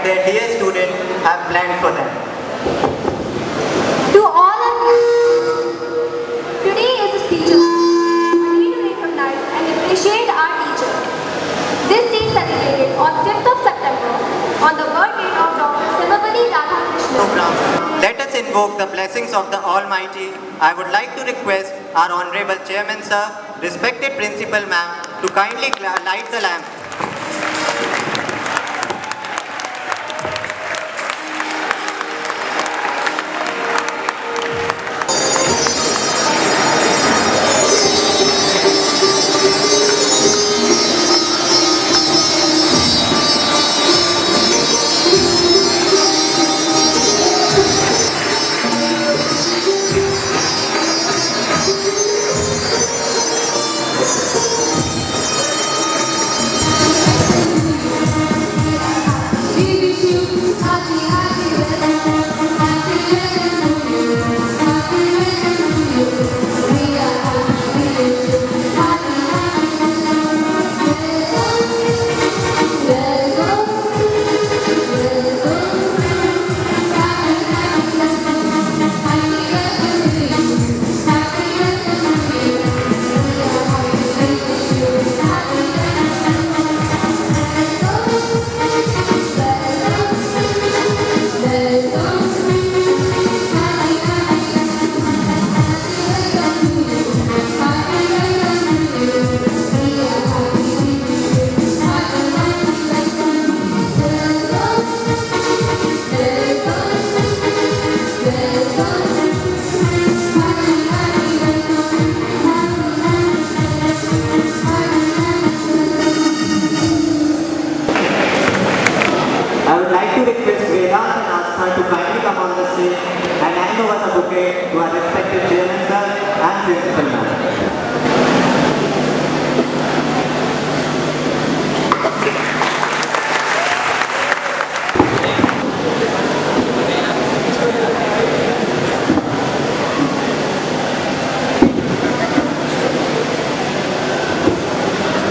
that their dear students have planned for them. To all of you, today is a teacher. A day to recognize and appreciate our teachers. This day is celebrated on 5th of September on the birthday of Dr. Sivavali Radhakrishnan. Let us invoke the blessings of the Almighty. I would like to request our Honorable Chairman Sir, respected Principal Ma'am, to kindly light the lamp. I would like to request Vedant and Astha to kindly come on the stage and hand over the bouquet to our respected Chairman Sir and Principal Ma'am.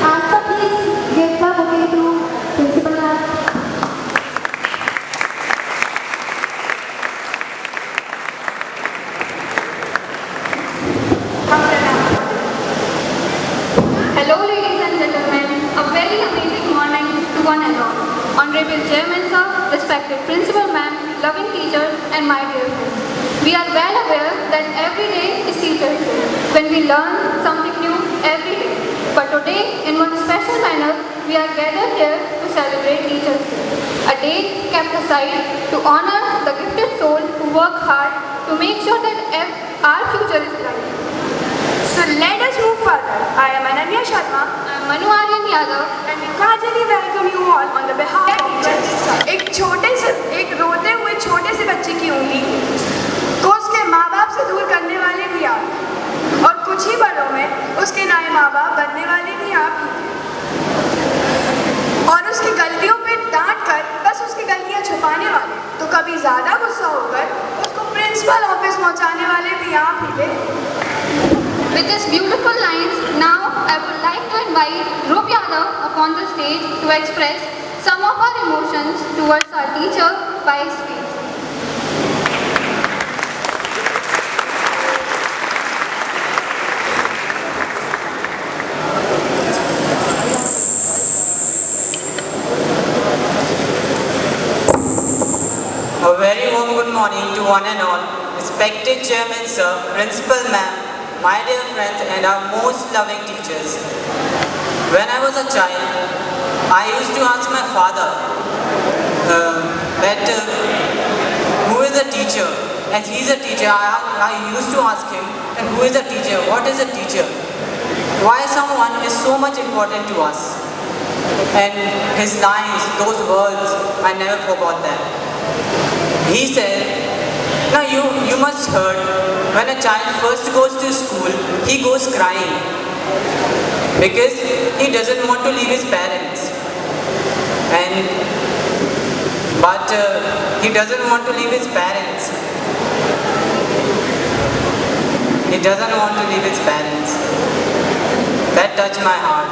Astha, please give the bouquet to Principal Ma'am. Hello ladies and gentlemen, a very amazing morning to one and all. Honorable Chairman Sir, respected Principal Ma'am, loving teachers and my dear friends. We are well aware that every day is Teachers' Day, when we learn something new every day. But today, in one special manner, we are gathered here to celebrate Teachers' Day. A day kept aside to honor the gifted soul who work hard to make sure that our future is bright. So let us move further. I am Ananya Sharma I am Manu Aryan Yadav. and we cordially welcome you all on the behalf of teachers. एक रोते हुए छोटे से बच्चे की उंगली को उसके माँ बाप से दूर करने वाले भी आप और कुछ ही पलों में उसके नए माँ बाप बनने वाले भी आप ही थे। और उसकी गलतियों पे डांट कर बस उसकी गलतियाँ छुपाने वाले तो कभी ज़्यादा गुस्सा होकर उसको प्रिंसिपल ऑफिस पहुँचाने वाले भी आप ही थे। With these beautiful lines, now I would like to invite Dhruv Yadav upon the stage to express some of our emotions towards our teacher by speech. A very warm good morning to one and all, respected Chairman Sir, Principal Ma'am, my dear friends and our most loving teachers. When I was a child, I used to ask my father who is a teacher? As he is a teacher, I used to ask him, and who is a teacher? What is a teacher? Why someone is so much important to us? And his lines, those words, I never forgot that. He said, now you must heard, when a child first goes to school, he goes crying because he doesn't want to leave his parents. But he doesn't want to leave his parents. He doesn't want to leave his parents. That touched my heart.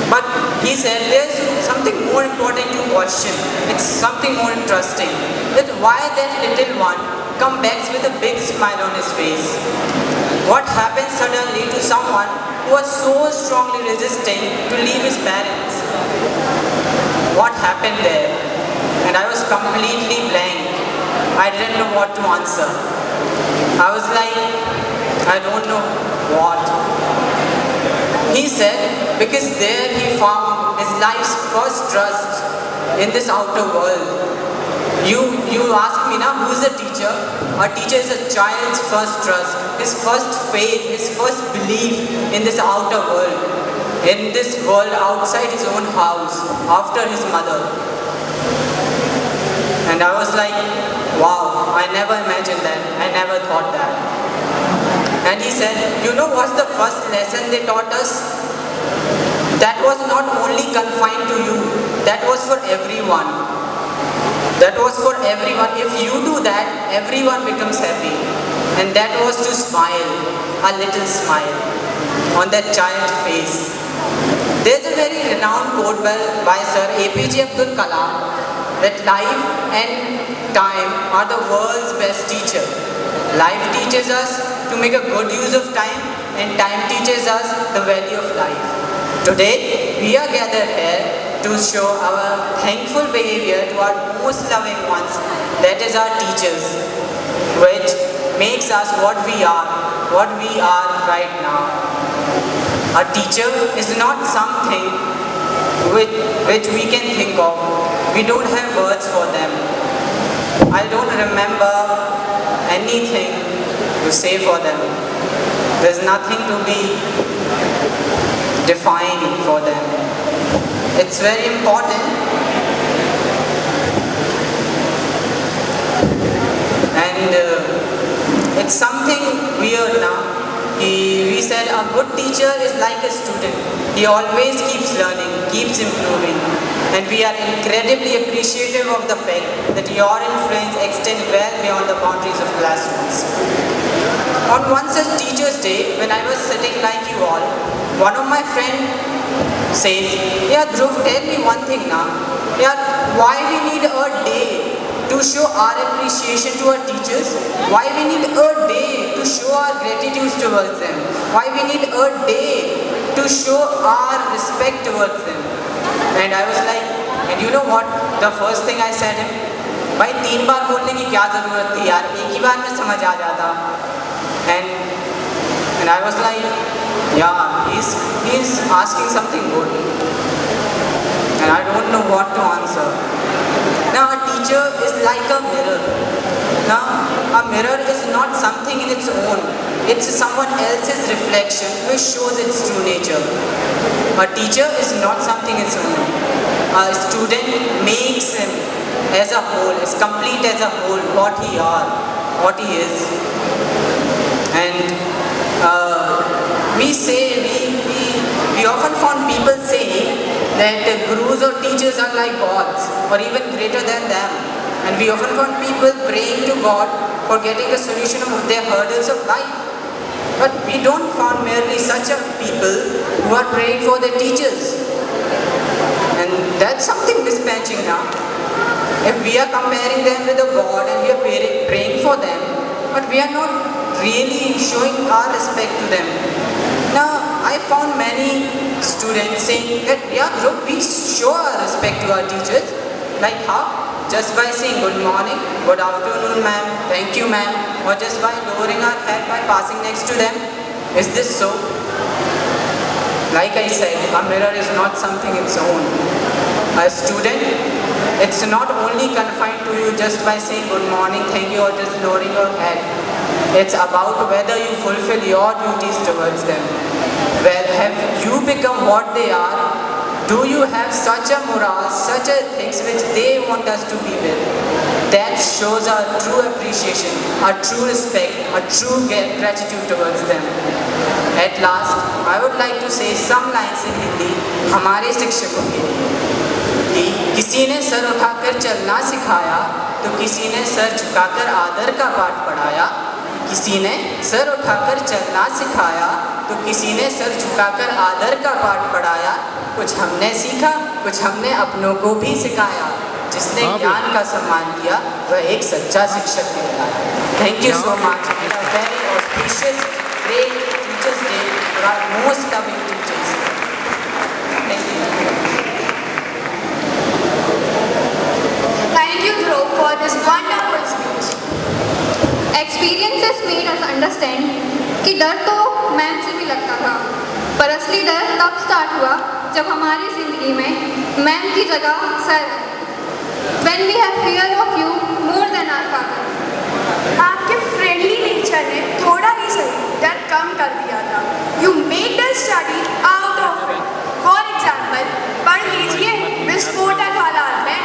But he said there's something more important to question. It's something more interesting. That why that little one come back with a big smile on his face? What happened suddenly to someone who was so strongly resisting to leave his parents? What happened there? And I was completely blank. I didn't know what to answer. I was like, I don't know what. He said, because there he found his life's first trust in this outer world. You ask me now, who is a teacher? A teacher is a child's first trust, his first faith, his first belief in this outer world, in this world outside his own house, after his mother. And I was like, wow, I never imagined that, I never thought that. And he said, you know what's the first lesson they taught us? That was not only confined to you, that was for everyone. That was for everyone. If you do that, everyone becomes happy. And that was to smile, a little smile on that child's face. There's a very renowned quote by Sir APJ Abdul Kalam that life and time are the world's best teacher. Life teaches us to make a good use of time, and time teaches us the value of life. Today, we are gathered here to show our thankful behavior to our most loving ones, that is our teachers, which makes us what we are right now. A teacher is not something which we can think of. We don't have words for them. I don't remember anything to say for them. There's nothing to be defined for them. It's very important. And it's something weird now. We said a good teacher is like a student. He always keeps learning, keeps improving. And we are incredibly appreciative of the fact that your influence extends well beyond the boundaries of classrooms. On one such Teacher's Day, when I was sitting like you all, one of my friends says, yeah, Dhruv, tell me one thing now. Yeah, why we need a day to show our appreciation to our teachers? Why we need a day to show our gratitude towards them? Why we need a day to show our respect towards them? And I was like, and you know what? The first thing I said him, भाई 3 बार बोलने की क्या ज़रूरत थी यार, एक ही बार में समझ आ जाता. And I was like, yeah, he's asking something good. And I don't know what to answer. Now a teacher is like a mirror. Now a mirror is not something in its own. It's someone else's reflection which shows its true nature. A teacher is not something its own. A student makes him as a whole, is complete as a whole, what he is. And we often found people saying that gurus or teachers are like gods or even greater than them. And we often found people praying to God for getting a solution of their hurdles of life. But we don't find merely such a people who are praying for their teachers. And that's something mismatching now. If we are comparing them with a God and we are praying for them, but we are not really showing our respect to them. Now, I found many students saying that, yeah, look, we show our respect to our teachers. Like how? Just by saying good morning, good afternoon ma'am, thank you ma'am, or just by lowering our head by passing next to them. Is this so? Like I said, a mirror is not something its own. A student, it's not only confined to you just by saying good morning, thank you, or just lowering your head. It's about whether you fulfill your duties towards them. Where have you become what they are? Do you have such a morale, such a things which they want us to be with? That shows our true appreciation, our true respect, our true gratitude towards them. At last, I would like to say some lines in Hindi हमारे शिक्षकों के लिए. किसी ने sir उठाकर चलना सिखाया, तो किसी ने सर झुकाकर आदर का पाठ पढ़ाया. किसी ने सर उठाकर चलना सिखाया, तो किसी ने सर झुकाकर आदर का पाठ पढ़ाया। कुछ हमने सीखा, कुछ हमने अपनों को भी सिखाया। जिसने ज्ञान का सम्मान किया वह एक सच्चा शिक्षक कहलाया। Thank you so much. It's a very auspicious, great Teachers' Day for our most loving teachers. Thank you. Thank you, Dhruv, for this wonderful speech. Experiences made us understand कि डर तो मैम से भी लगता था, पर असली डर तब स्टार्ट हुआ जब हमारी ज़िंदगी में मैम की जगह सर है। When we have fear of you more than our father. आपके फ्रेंडली नेचर ने थोड़ा ही सही डर कम कर दिया था। You made us study out of it. For example, पढ़ लीजिए विस्फोटक हालात में।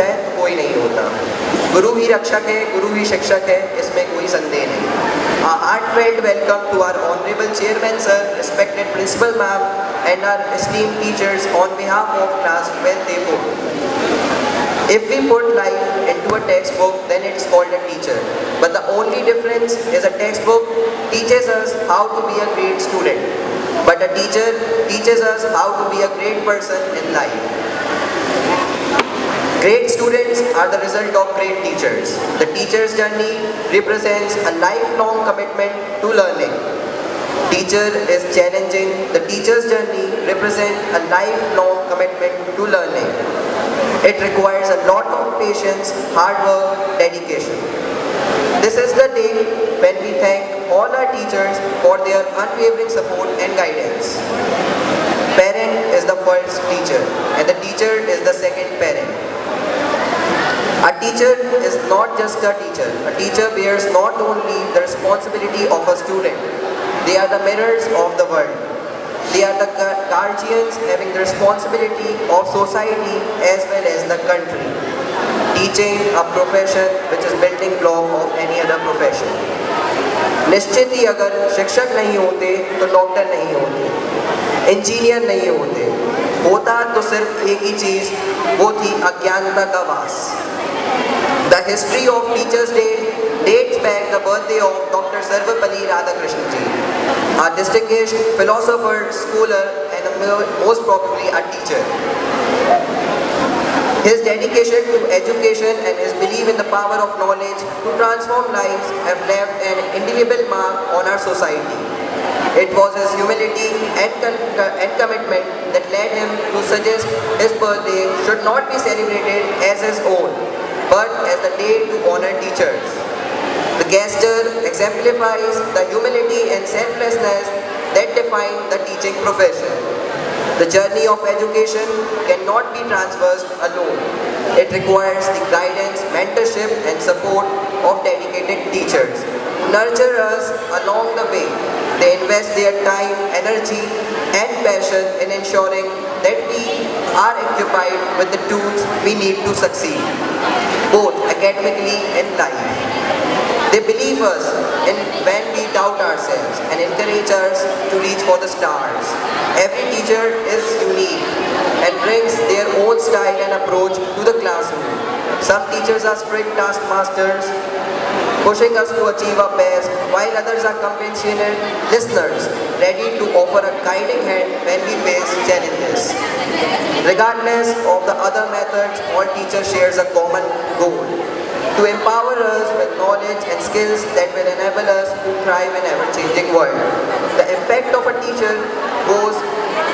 जाए तो कोई नहीं होता। गुरु ही रक्षक है, गुरु ही शिक्षक है, इसमें कोई संदेह नहीं। A heartfelt welcome to our honorable chairman sir, respected principal ma'am and our esteemed teachers on behalf of class 12A4. If we put life into a textbook, then it's called a teacher. But the only difference is a textbook teaches us how to be a great student. But a teacher teaches us how to be a great person in life. Great students are the result of great teachers. The teacher's journey represents a lifelong commitment to learning. Teacher is challenging. The teacher's journey represents a lifelong commitment to learning. It requires a lot of patience, hard work, dedication. This is the day when we thank all our teachers for their unwavering support and guidance. Parent is the first teacher and the teacher is the second parent. A teacher is not just a teacher. A teacher bears not only the responsibility of a student, they are the mirrors of the world. They are the guardians having the responsibility of society as well as the country. Teaching a profession which is building block of any other profession. निश्चित ही अगर शिक्षक नहीं होते तो doctor नहीं होते, engineer नहीं होते, होता तो सिर्फ एक ही चीज, वो थी अज्ञानता का वास। The history of Teachers' Day dates back the birthday of Dr. Sarvapalli Radhakrishnan ji, a distinguished philosopher, scholar, and most probably a teacher. His dedication to education and his belief in the power of knowledge to transform lives have left an indelible mark on our society. It was his humility and commitment that led him to suggest his birthday should not be celebrated as his own, but as the day to honor teachers. The gesture exemplifies the humility and selflessness that define the teaching profession. The journey of education cannot be traversed alone. It requires the guidance, mentorship and support of dedicated teachers who nurture us along the way. They invest their time, energy and passion in ensuring that we are occupied with the tools we need to succeed, both academically and life. They believe us in when we doubt ourselves and encourage us to reach for the stars. Every teacher is unique and brings their own style and approach to the classroom. Some teachers are strict taskmasters, pushing us to achieve our best, while others are compassionate listeners, ready to offer a guiding hand when we face challenges. Regardless of the other methods, all teachers share a common goal: to empower us with knowledge and skills that will enable us to thrive in an ever-changing world. The impact of a teacher goes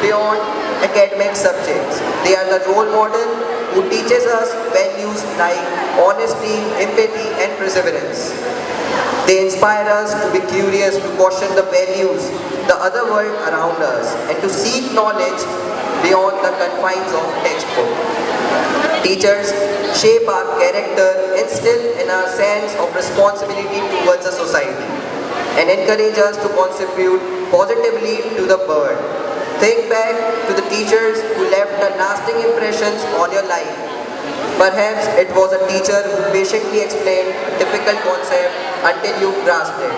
beyond academic subjects. They are the role model who teaches us values like honesty, empathy and perseverance. They inspire us to be curious, to question the values, the other world around us, and to seek knowledge beyond the confines of textbook. Teachers shape our character, instill in our sense of responsibility towards the society, and encourage us to contribute positively to the world. Think back to the teachers who left the lasting impressions on your life. Perhaps it was a teacher who patiently explained a difficult concept until you grasped it.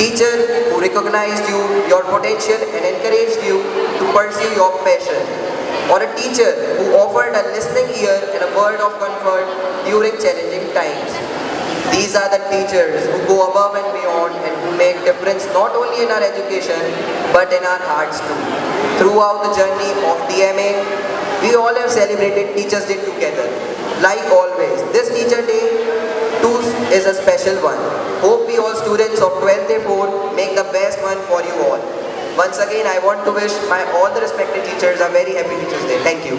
Teacher who recognized you, your potential and encouraged you to pursue your passion. Or a teacher who offered a listening ear and a word of comfort during challenging times. These are the teachers who go above and beyond and who make difference not only in our education but in our hearts too. Throughout the journey of DMA, we all have celebrated Teachers' Day together. Like always, this Teacher Day too is a special one. Hope we all students of 12th A4 make the best one for you all. Once again, I want to wish my all the respected teachers a very happy Teachers' Day. Thank you.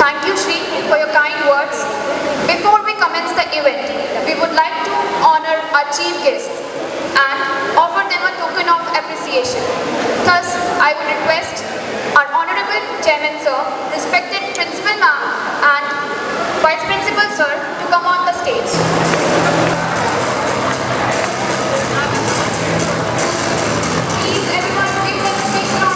Thank you, Shri, for your kind words. Before we commence the event, we would like to honor our chief guests and offer them a token of appreciation. Thus, I would request our Honorable Chairman Sir, respected Principal Ma'am and Vice Principal Sir to come on the stage. Please everyone give them a big round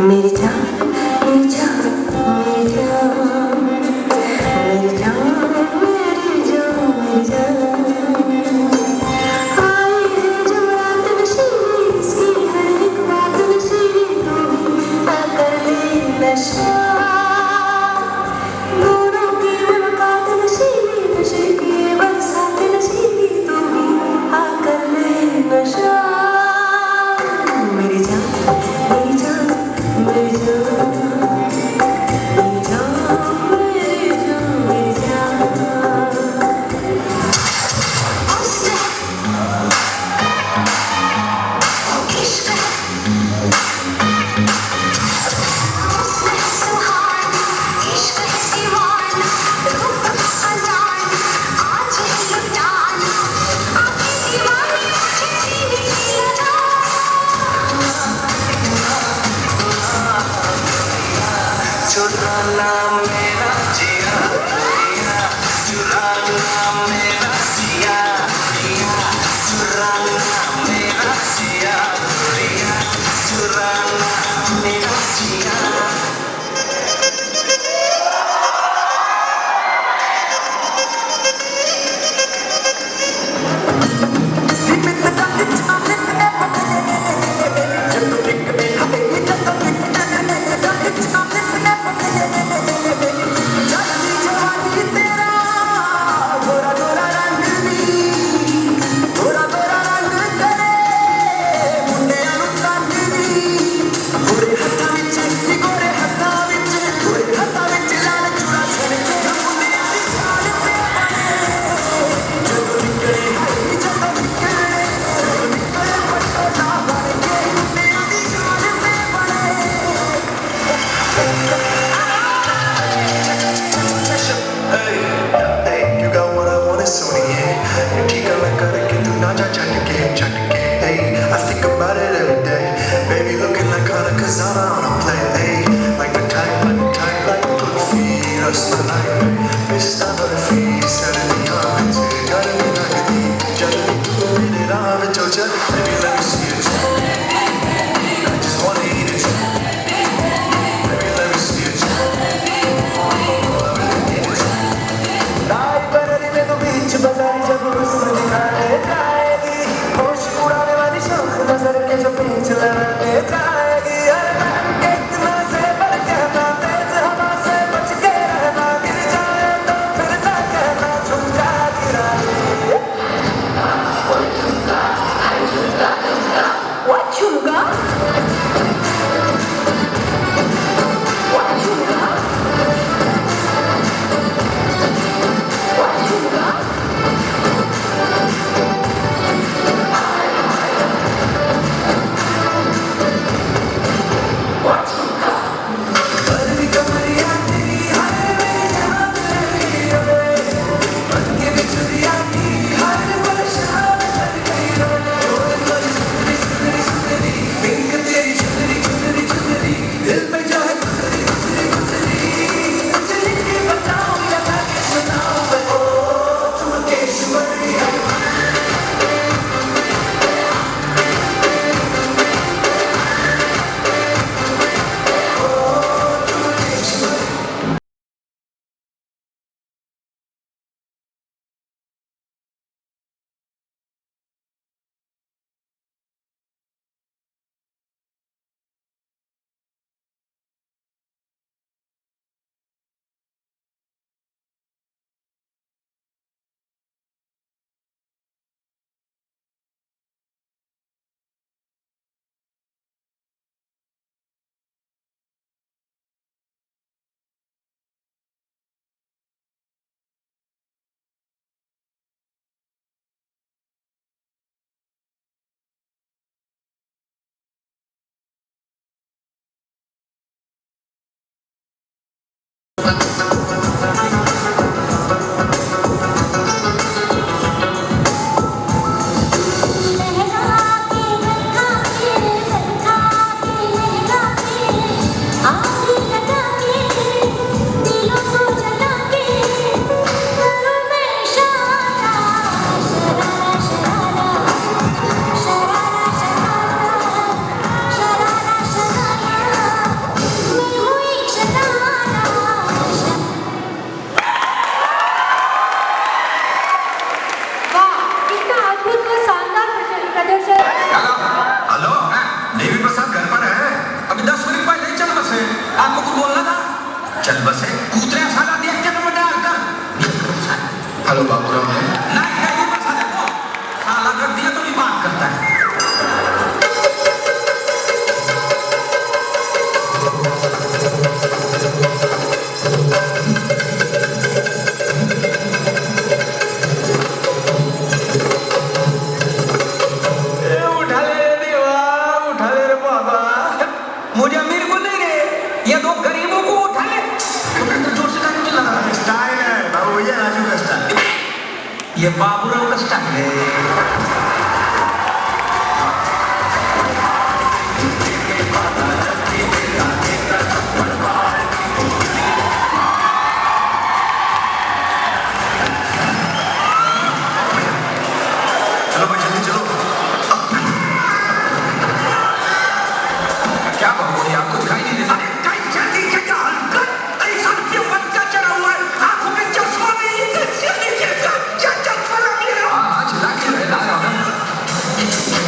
मेरी जान मेरी जान मेरी जान मेरी जान मेरी जान मेरी जान आई है जो रात नशीली इसकी हर एक बात नशीली तू ना कर ले नशा दोनों की मुलाकात नशीली नशे की बरसात नशीली तू आ कर ले नशा मेरी जान मेरी जान मेरी जान मेरी जान मेरी जान मेरी जान चुराना मेरा जिया जिया चुराना मेरा जिया जिया चुराना मेरा जिया जिया चुराना मेरा जिया Hey, you got what I want, it's Sony, yeah. You keep going, gotta get through, now, check the game. Hey, I think about it every day. Baby looking like Kana Kazana on a play. Hey, like the type, like good feet, us tonight. Miss out on the feet, suddenly I'm into it. Gotta be like a deep, gotta be doing it, I'm in Georgia. Baby, let me see it. I just wanna eat it. Baby, let me see it. बीच बाजार जब उसमें दिखाने जाएगी होश उड़ाने वाली शौक नजर के जो बीच लड़ाने जाएगी अरे मैं कितना से बढ़ कहना तेज हवा से बच के रहना गिर जाए तो फिर ना कहना झुमका गिरा What झुमका चल बस है कूतरे साला देख के तो डाल कर हेलो बाबूराव है नहीं नहीं बस आ जा साला कर दिया तो भी बात करता है ये बाबूराव का स्टाइल है चलो भाई जल्दी चलो क्या बाबू आपको दिखाई नहीं देता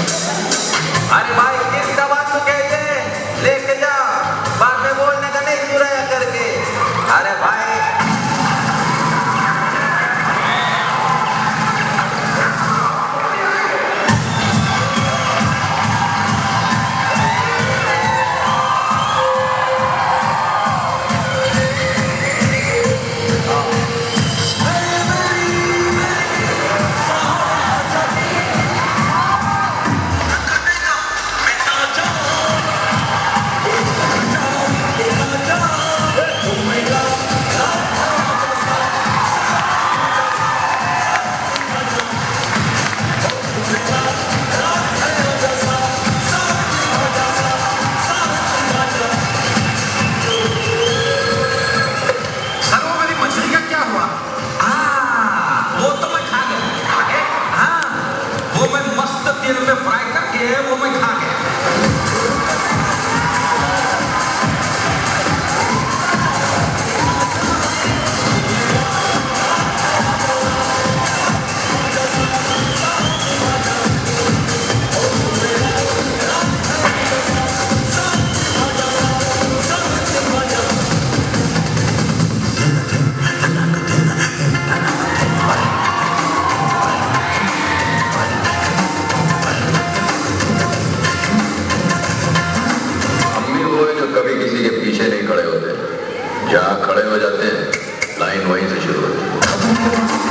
अरे भाई किस दवा को कहते हैं लेके जाओ बाद में बोलने का नहीं चुराया करके अरे भाई में फ्राई करके वो मैं खा गया कभी किसी के पीछे नहीं खड़े होते जहाँ खड़े हो जाते हैं लाइन वहीं से शुरू होती है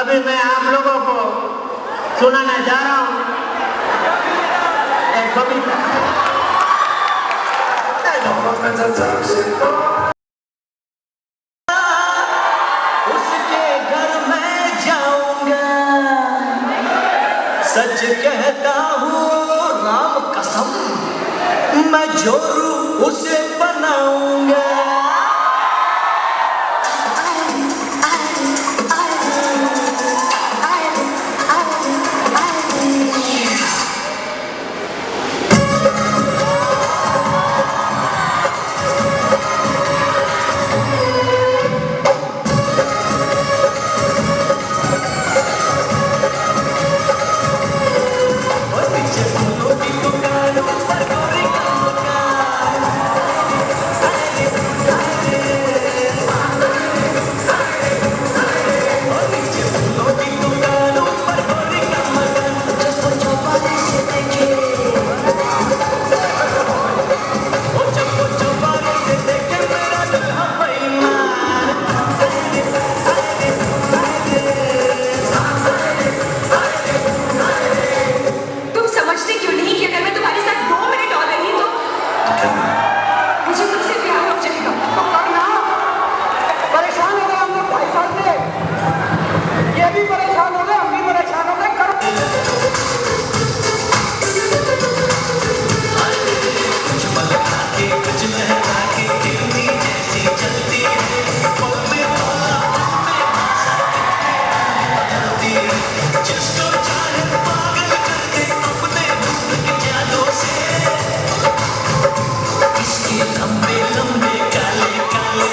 अभी मैं आप लोगों को सुनाने जा रहा हूँ एक कविता। उसके घर मैं जाऊंगा, सच कहता हूँ राम कसम, मैं जोरू उसे बनाऊंगा। जिसको चाहे पागल कर दे अपने हुस्न की जादू से इसके लंबे लंबे काले काले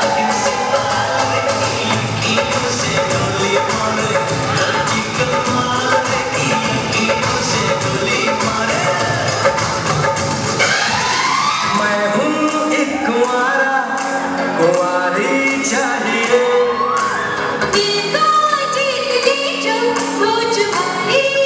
आगे से बाल कीलों से गोली मारे लड़की कमाल कीलों से गोली मारे मैं हूँ एक कुंवारा कुंवारी चाहिए ये तो जीत जो वो जुबानी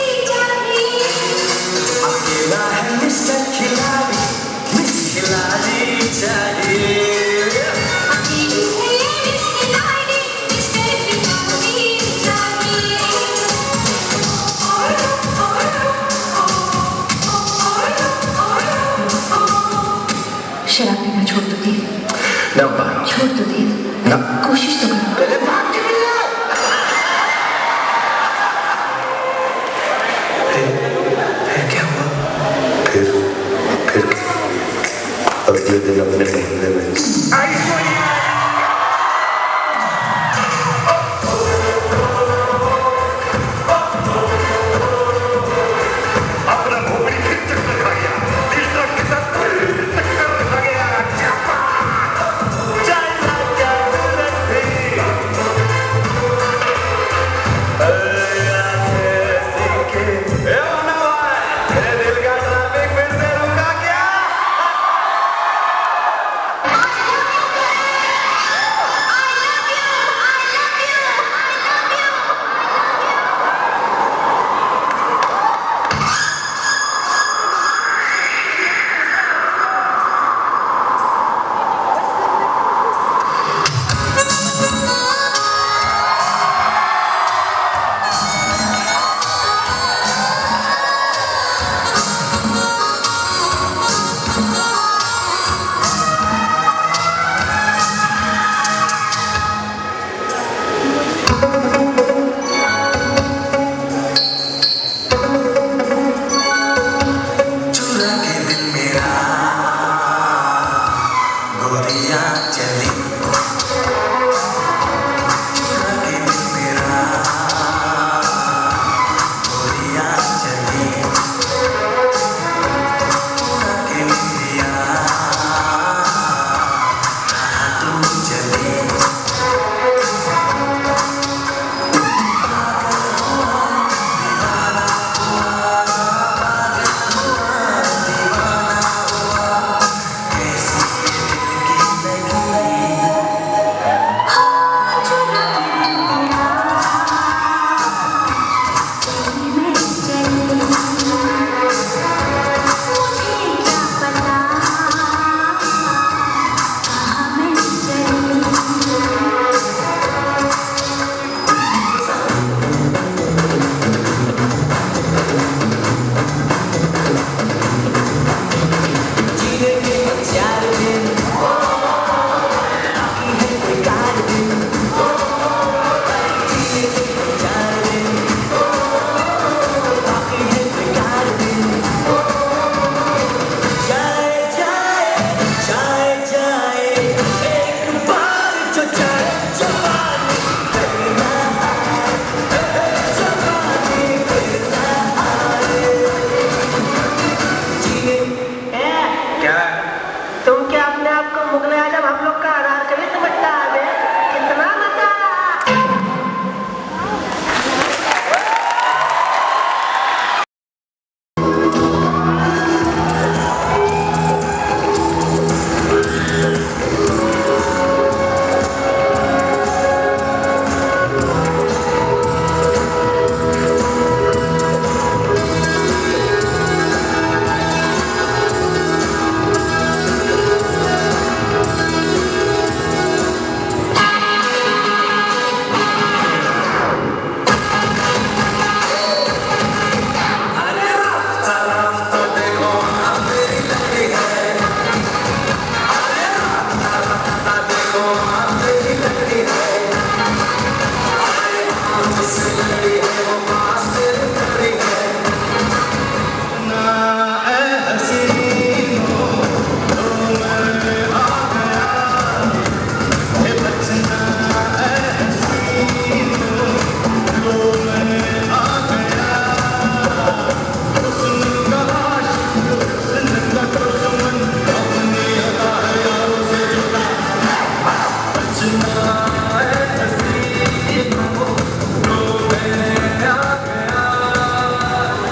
आ गया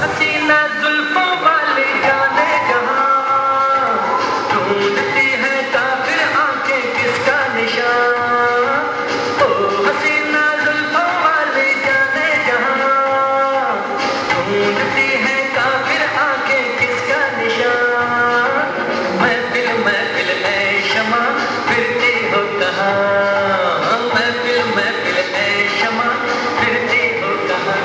हसीना जुल्फों वाली जाने जहां ढूंढती है काफिर आंखें किसका निशान ओ हसीना जुल्फों वाली जाने जहां ढूंढती है काफिर आंखें किसका निशान महफिल महफिल है शमा फिरती हो कहाँ महफिल महफिल है शमा फिरती हो कहाँ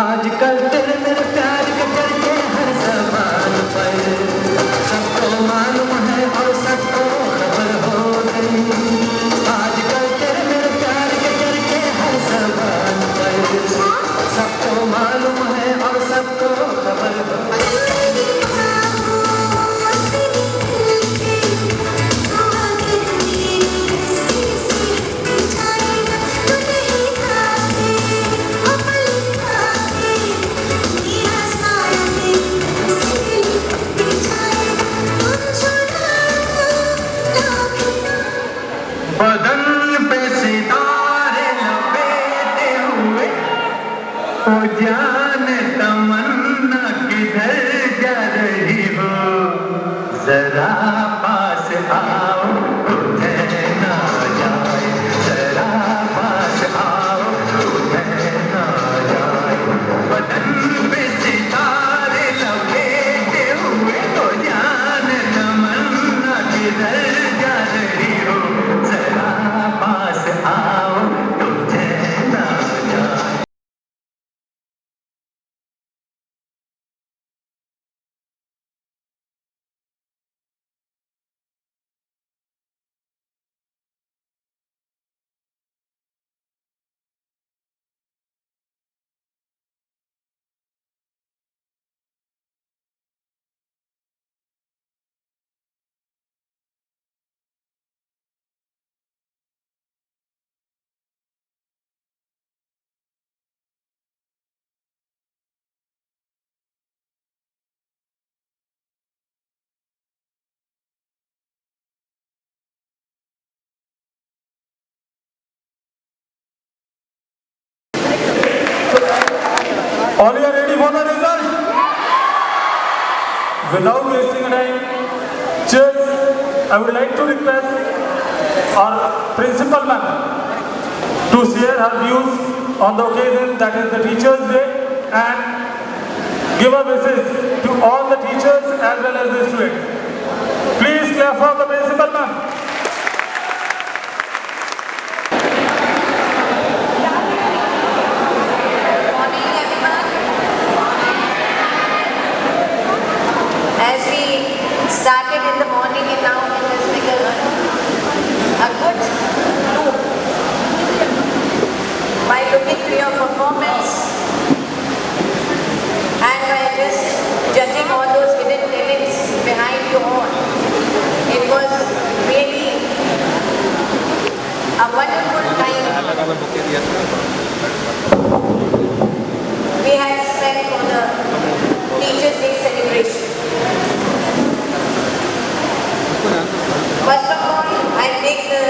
आजकल तेरे मेरे प्यार के चर्चे हर जबान पर सबको मालूम है और सबको खबर हो गई आजकल तेरे मेरे प्यार के चर्चे हर जबान पर सबको मालूम है और सबको खबर हो बदन पे सितारे लपेटे हुए ओ जाने तमन्ना किधर जा रही हो जरा पास आओ उठे ना जाए जरा पास आओ उठे ना जाए बदन पे सितारे लपेटे हुए ओ जाने तमन्ना किधर जा रही हो जरा पास आओ तुझे ना जाए All you are ready for the result? Without wasting time, just I would like to request our principal ma'am to share her views on the occasion that is the Teachers' Day and give a message to all the teachers as well as the students. Please clap for the principal ma'am. As we started in the morning and now it has become a good loop. By looking to your performance and by just judging all those hidden talents behind you all, it was really a wonderful time we had spent for the Teachers' Day celebration. First of all, I take the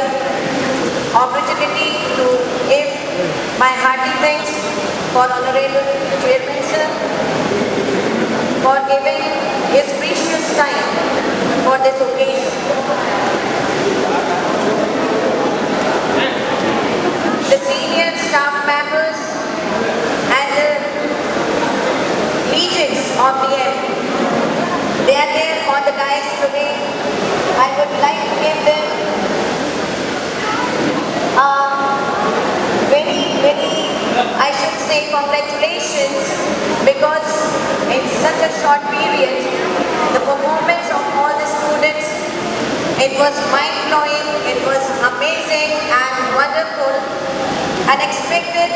opportunity to give my hearty thanks for Honorable Chairman Sir for giving his precious time for this occasion. The senior staff members and the legions of DM, they are there on the dais today. I would like to give them very, I should say congratulations It was mind-blowing, it was amazing and wonderful, unexpected.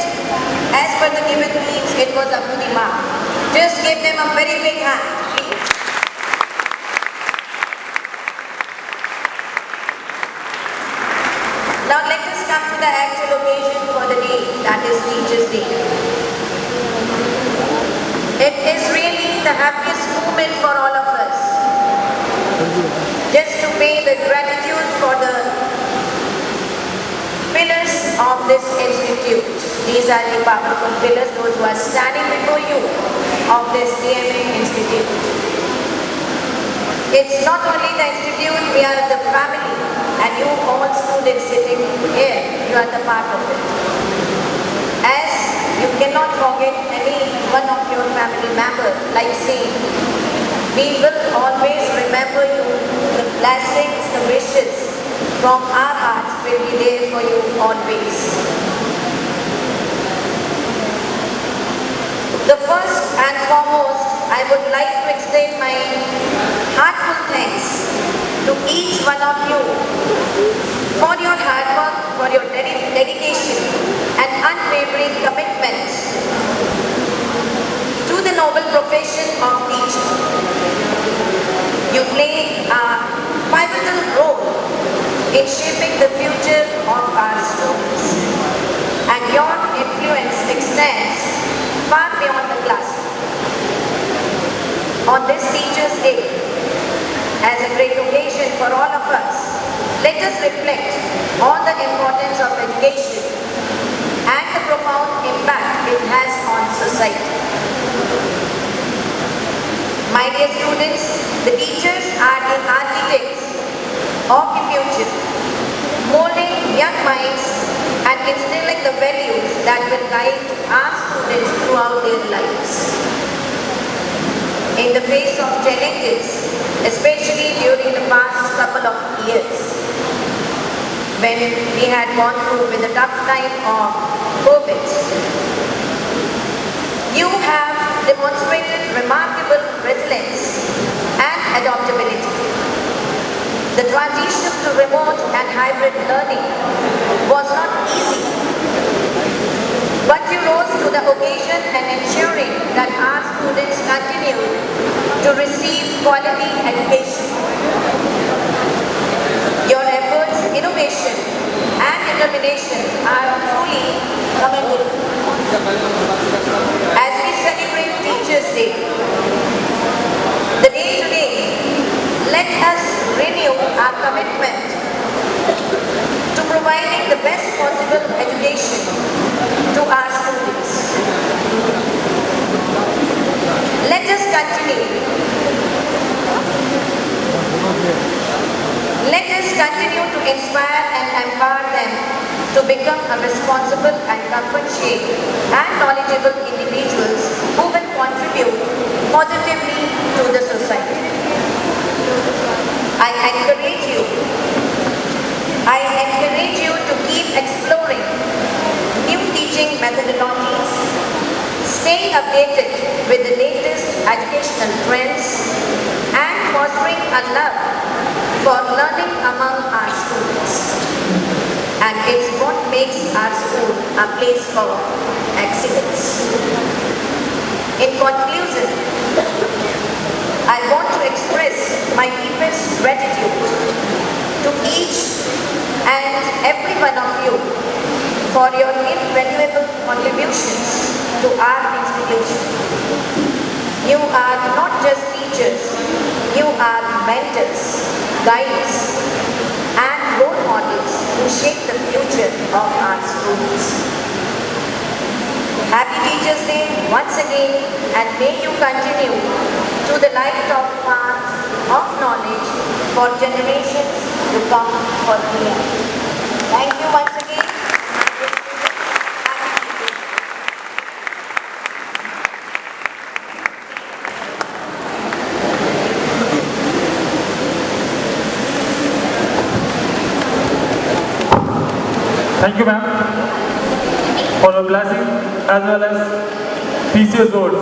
As per the given themes, it was up to the mark. Just give them a very big hand, please. Now let us come to the actual occasion for the day, that is Teachers' Day. It is really the happiest moment for all of us. Just to pay the gratitude for the pillars of this institute. These are the powerful pillars, those who are standing before you of this DMA Institute. It's not only the institute, we are the family, and you all students sitting here, you are the part of it. As you cannot forget any one of your family members, like saying, we will always remember you, the blessings, the wishes from our hearts will be there for you always. The first and foremost, I would like to extend my heartfelt thanks to each one of you for your hard work, for your dedication and unwavering commitment to the noble profession of teaching. You play a pivotal role in shaping the future of our students, and your influence extends far beyond the classroom. On this Teachers' Day, as a great occasion for all of us, let us reflect on the importance of education and the profound impact it has on society. My dear students, the teachers are the architects of the future, molding young minds and instilling the values that will guide our students throughout their lives. In the face of challenges, especially during the past couple of years, when we had gone through with the tough time of COVID, you have demonstrated remarkable resilience and adaptability. The transition to remote and hybrid learning was not easy, but you rose to the occasion and ensuring that our students continue to receive quality education. Your efforts, innovation and determination are truly commendable. As we celebrate Teachers' Day, the day today, let us renew our commitment to providing the best possible education to our students. Let us continue. Let us continue to inspire and empower them to become a responsible and compassionate and knowledgeable individuals who will contribute positively to the society. I encourage you to keep exploring new teaching methodologies, stay updated with the latest educational trends, and fostering a love for learning among our students. And it's what makes our school a place of excellence. In conclusion, I want to express my deepest gratitude to each and every one of you for your invaluable contributions to our institution. You are not just teachers, you are mentors, guides, and role models who shape the future of our students. Happy Teachers' Day once again, and may you continue to the light of path of knowledge for generations to come for me. Thank you once again. Thank you, ma'am, for your blessing as well as precious words.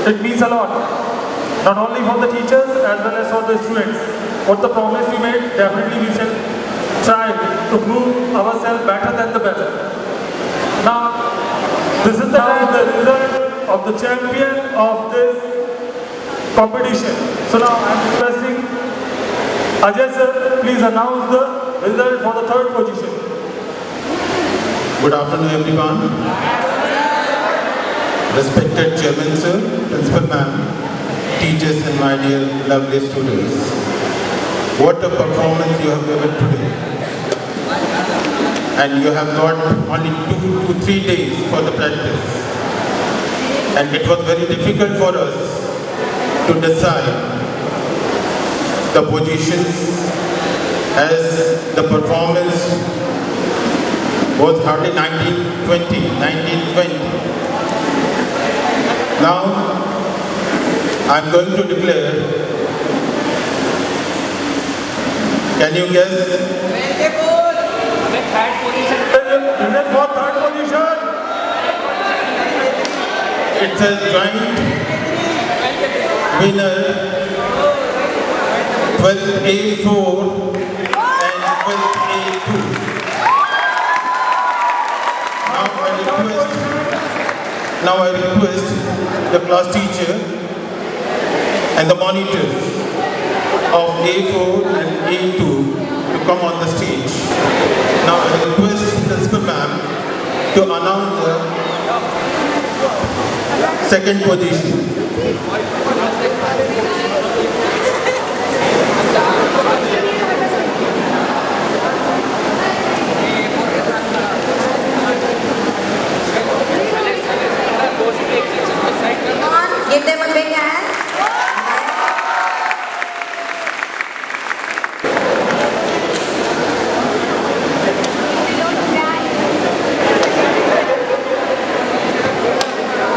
It means a lot, not only for the teachers as well as for the students. what the promise we made, definitely we shall try to prove ourselves better than the best. Now, this is the result of the champion of this competition. So now I am requesting Ajay sir, please announce the result for the third position. Good afternoon everyone. Respected Chairman sir, Principal ma'am, teachers and my dear lovely students. What a performance you have given today. And you have got only 2 to 3 days for the practice. And it was very difficult for us to decide the positions as the performance was hardly 1920. Now, I'm going to declare. Can you guess? For third position. It's a joint winner, 12A4 and 12A2. Now I request the class teacher and the monitors of A4 and A2 to come on the stage. Now I request Principal Ma'am to announce the second position. Give them a big hand.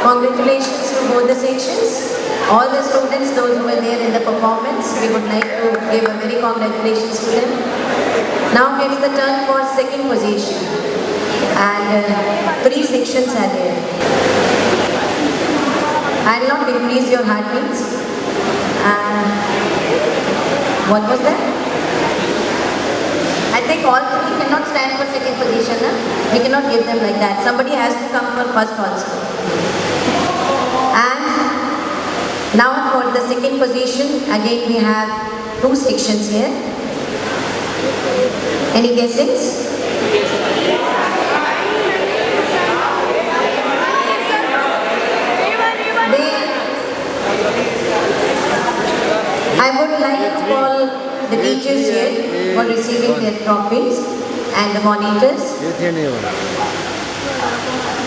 Congratulations to both the sections. All the students, those who were there in the performance, we would like to give a very congratulations to them. Now it's the turn for second position. And 3 sections are there. I'll not increase your heartbeats. What was that? I think all 3 cannot stand for second position. Huh? We cannot give them like that. Somebody has to come for first also. And now for the second position, again we have 2 sections here. Any guesses? I would like to call the teachers here for receiving their trophies and the monitors.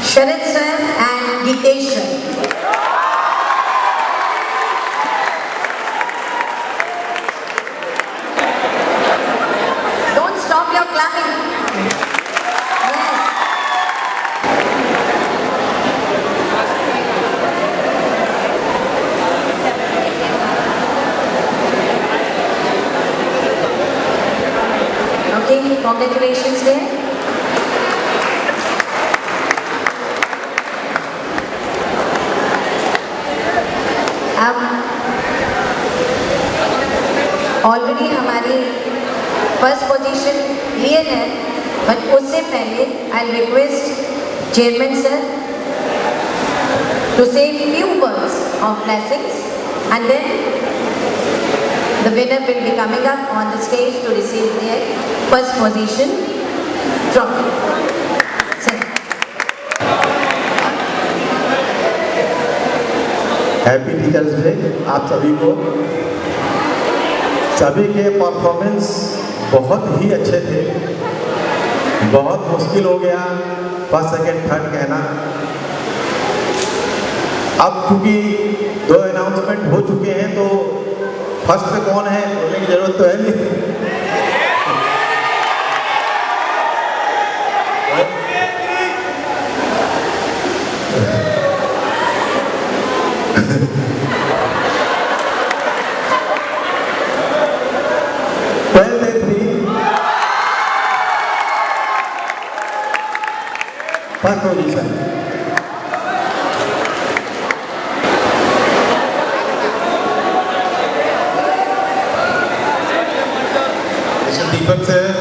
Sharad sir and Gitesh sir. Don't stop your clapping. Okay, congratulations there. Already हमारी first position clear है, but उससे पहले I request chairman sir to say few words of blessings and then the winner will be coming up on the stage to receive their first position trophy. Happy teachers day आप सभी को। सभी के performance बहुत ही अच्छे थे। बहुत मुश्किल हो गया फर्स्ट सेकंड थर्ड कहना। अब क्योंकि 2 अनाउंसमेंट हो चुके हैं तो फर्स्ट पे कौन है बोलने की जरूरत तो है नहीं। First position. दीपक सर,